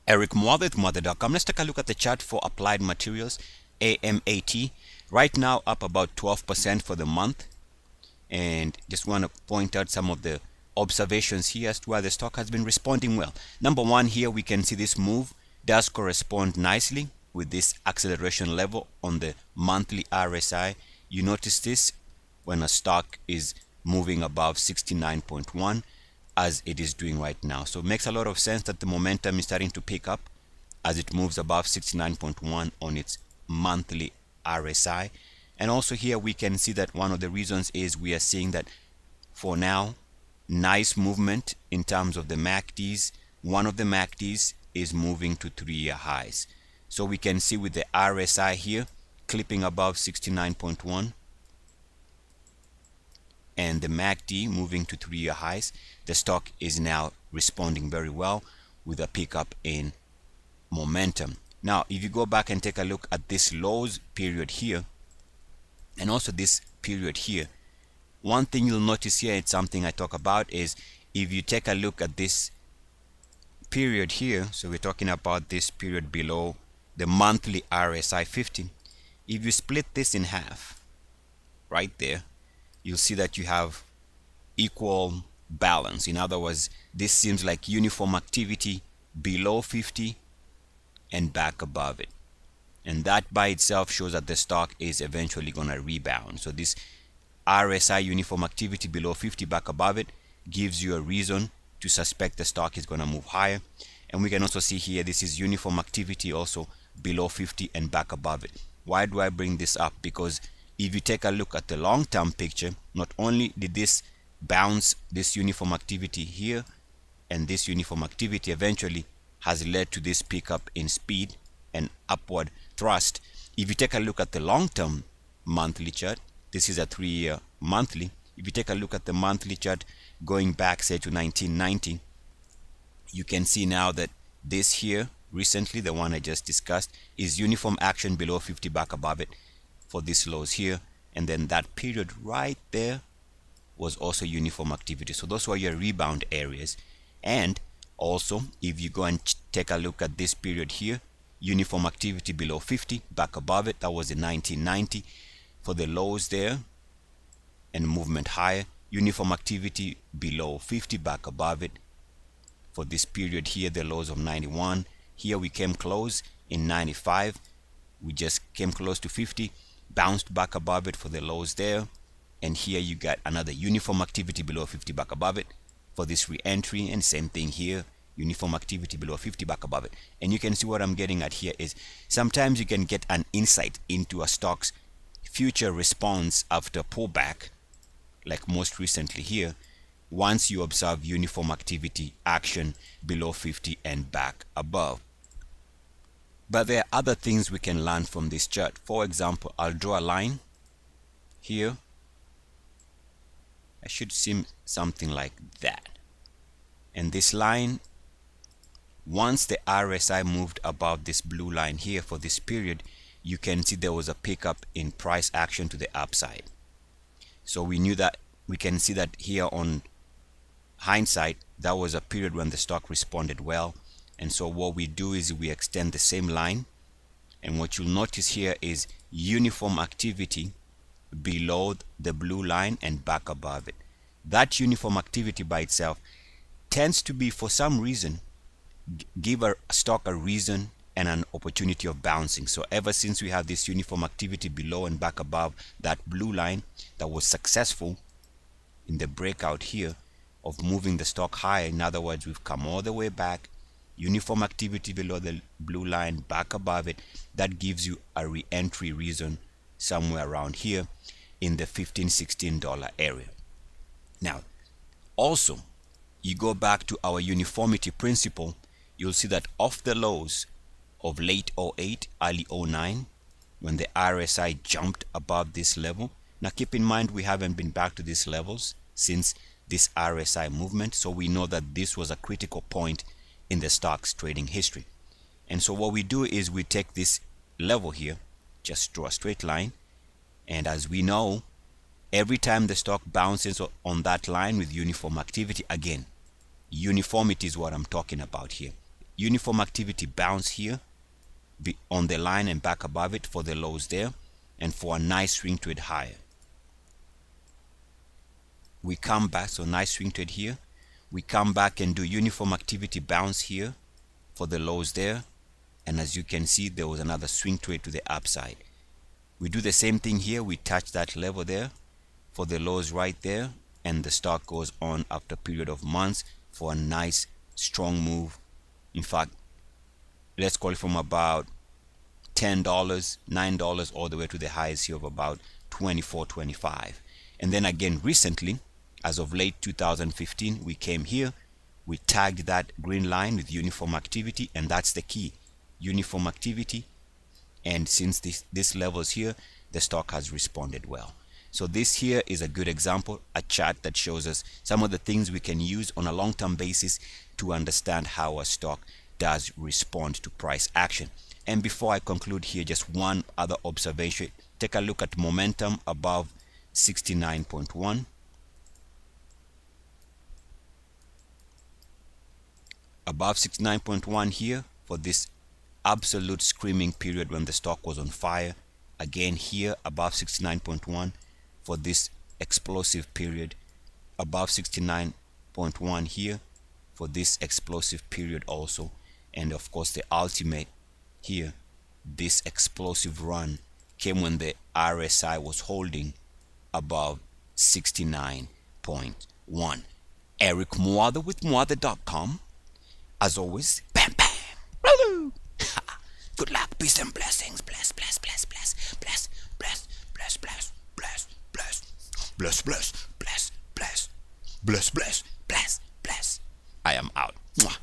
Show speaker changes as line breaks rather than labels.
Eric Muathe.com. Let's take a look at the chart for Applied Materials, AMAT. Right now up about 12% for the month. And just want to point out some of the observations here as to why the stock has been responding well. Number one, here we can see this move does correspond nicely with this acceleration level on the monthly RSI. You notice this when a stock is moving above 69.1 as it is doing right now. So it makes a lot of sense that the momentum is starting to pick up as it moves above 69.1 on its monthly RSI. And also here we can see that one of the reasons is we are seeing that for now, nice movement in terms of the MACDs. One of the MACDs is moving to 3-year highs. So we can see with the RSI here clipping above 69.1 and the MACD moving to 3-year highs, the stock is now responding very well with a pickup in momentum. Now, if you go back and take a look at this lows period here and also this period here, one thing you'll notice here, it's something I talk about, is if you take a look at this period here, so we're talking about this period below the monthly RSI 50. If you split this in half right there, you'll see that you have equal balance. In other words, this seems like uniform activity below 50 and back above it. And that by itself shows that the stock is eventually going to rebound. So this RSI uniform activity below 50 back above it gives you a reason to suspect the stock is going to move higher. And we can also see here this is uniform activity also below 50 and back above it. Why do I bring this up? Because if you take a look at the long-term picture, not only did this bounce this uniform activity here, and this uniform activity eventually has led to this pickup in speed and upward thrust. If you take a look at the long-term monthly chart, this is a 3-year monthly. If you take a look at the monthly chart going back, say, to 1990, you can see now that this here recently, the one I just discussed, is uniform action below 50 back above it for these lows here, and then that period right there was also uniform activity. So those were your rebound areas. And also if you go and take a look at this period here, uniform activity below 50 back above it, that was in 1990 for the lows there and movement higher, uniform activity below 50 back above it for this period here, the lows of 91. Here we came close in 95, we just came close to 50, bounced back above it for the lows there, and here you got another uniform activity below 50 back above it for this re-entry, and same thing here, uniform activity below 50 back above it. And you can see what I'm getting at here is sometimes you can get an insight into a stock's future response after pullback, like most recently here, once you observe uniform activity action below 50 and back above. But there are other things we can learn from this chart. For example, I'll draw a line here. It should seem something like that. And this line, once the RSI moved above this blue line here for this period, you can see there was a pickup in price action to the upside. So we knew that, we can see that here on hindsight, that was a period when the stock responded well. And so what we do is we extend the same line, and what you'll notice here is uniform activity below the blue line and back above it. That uniform activity by itself tends to be, for some reason, give a stock a reason and an opportunity of bouncing. So ever since we have this uniform activity below and back above that blue line that was successful in the breakout here of moving the stock higher, in other words, we've come all the way back, uniform activity below the blue line, back above it, that gives you a re-entry reason somewhere around here in the $15-16 area. Now, also, you go back to our uniformity principle, you'll see that off the lows of late 08, early 09, when the RSI jumped above this level. Now keep in mind, we haven't been back to these levels since this RSI movement, so we know that this was a critical point in the stock's trading history. And so what we do is we take this level here, just draw a straight line, and as we know, every time the stock bounces on that line with uniform activity, again, uniformity is what I'm talking about here. uniform activity bounce here on the line and back above it for the lows there, and for a nice swing trade higher. We come back, so nice swing trade here. We come back and do uniform activity bounce here for the lows there, and as you can see, there was another swing trade to the upside. We do the same thing here. We touch that level there for the lows right there, and the stock goes on after a period of months for a nice strong move. In fact, let's call it from about $10, $9 all the way to the highs here of about 24, 25. And then again recently, as of late 2015, we came here, we tagged that green line with uniform activity, and that's the key, uniform activity. And since this levels here, the stock has responded well. So this here is a good example, a chart that shows us some of the things we can use on a long-term basis to understand how a stock does respond to price action. And before I conclude here, just one other observation. Take a look at momentum above 69.1. Above 69.1 here for this absolute screaming period when the stock was on fire. Again here above 69.1 for this explosive period. Above 69.1 here for this explosive period also. And of course the ultimate here, this explosive run came when the RSI was holding above 69.1. Eric Muather with Muather.com. As always, bam bam. Woo! Good luck, peace and blessings. Bless, bless, bless, bless, bless, bless, bless, bless, bless, bless, bless, bless, bless, bless, bless, bless, bless, bless. I am out. Mwah.